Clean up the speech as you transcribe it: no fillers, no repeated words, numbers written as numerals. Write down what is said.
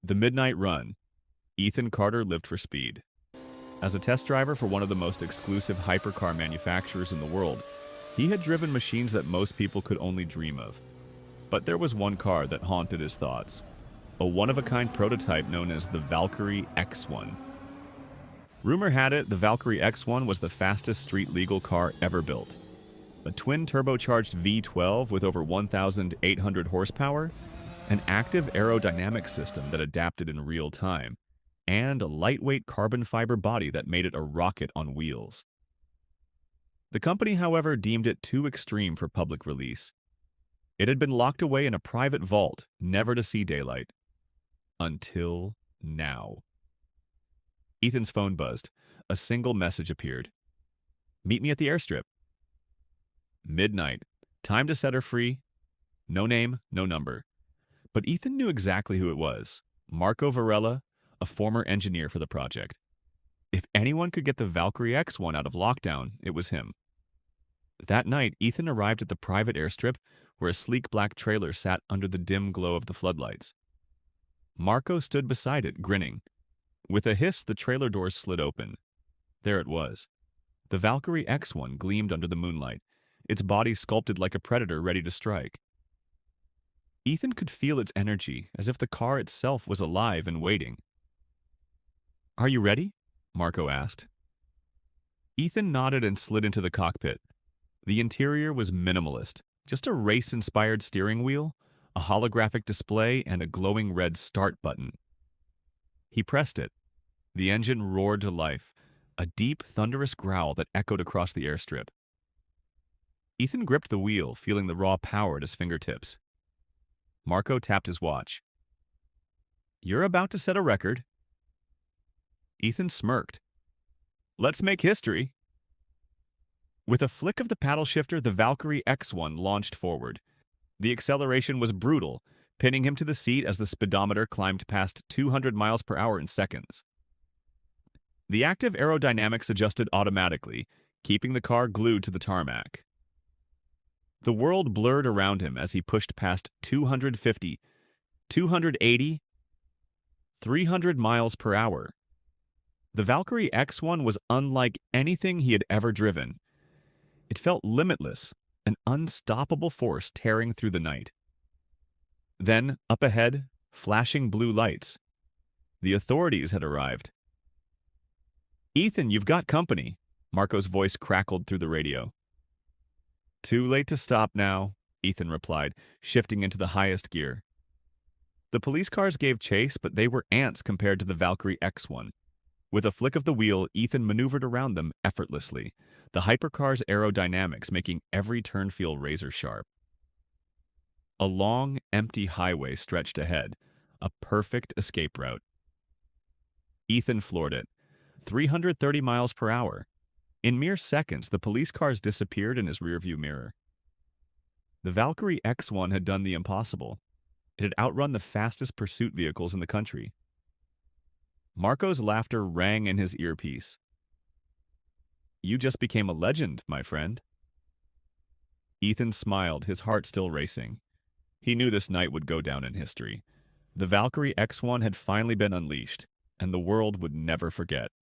The Midnight Run. Ethan Carter lived for speed. As a test driver for one of the most exclusive hypercar manufacturers in the world, he had driven machines that most people could only dream of. But there was one car that haunted his thoughts, a one-of-a-kind prototype known as the Valkyrie X1. Rumor had it the Valkyrie X1 was the fastest street-legal car ever built. A twin-turbocharged V12 with over 1,800 horsepower, an active aerodynamic system that adapted in real time, and a lightweight carbon fiber body that made it a rocket on wheels. The company, however, deemed it too extreme for public release. It had been locked away in a private vault, never to see daylight. Until now. Ethan's phone buzzed. A single message appeared. "Meet me at the airstrip." Midnight. Time to set her free. No name, no number. But Ethan knew exactly who it was. Marco Varela, a former engineer for the project. If anyone could get the Valkyrie X1 out of lockdown, it was him. That night, Ethan arrived at the private airstrip where a sleek black trailer sat under the dim glow of the floodlights. Marco stood beside it, grinning. With a hiss, the trailer doors slid open. There it was. The Valkyrie X1 gleamed under the moonlight, its body sculpted like a predator ready to strike. Ethan could feel its energy, as if the car itself was alive and waiting. "Are you ready?" Marco asked. Ethan nodded and slid into the cockpit. The interior was minimalist, just a race-inspired steering wheel, a holographic display, and a glowing red start button. He pressed it. The engine roared to life, a deep, thunderous growl that echoed across the airstrip. Ethan gripped the wheel, feeling the raw power at his fingertips. Marco tapped his watch. "You're about to set a record." Ethan smirked. "Let's make history." With a flick of the paddle shifter, the Valkyrie X1 launched forward. The acceleration was brutal, pinning him to the seat as the speedometer climbed past 200 miles per hour in seconds. The active aerodynamics adjusted automatically, keeping the car glued to the tarmac. The world blurred around him as he pushed past 250, 280, 300 miles per hour. The Valkyrie X1 was unlike anything he had ever driven. It felt limitless, an unstoppable force tearing through the night. Then, up ahead, flashing blue lights. The authorities had arrived. "Ethan, you've got company," Marco's voice crackled through the radio. "Too late to stop now," Ethan replied, shifting into the highest gear. The police cars gave chase, but they were ants compared to the Valkyrie X1. With a flick of the wheel, Ethan maneuvered around them effortlessly, the hypercar's aerodynamics making every turn feel razor-sharp. A long, empty highway stretched ahead, a perfect escape route. Ethan floored it, 330 miles per hour. In mere seconds, the police cars disappeared in his rearview mirror. The Valkyrie X1 had done the impossible. It had outrun the fastest pursuit vehicles in the country. Marco's laughter rang in his earpiece. "You just became a legend, my friend." Ethan smiled, his heart still racing. He knew this night would go down in history. The Valkyrie X1 had finally been unleashed, and the world would never forget.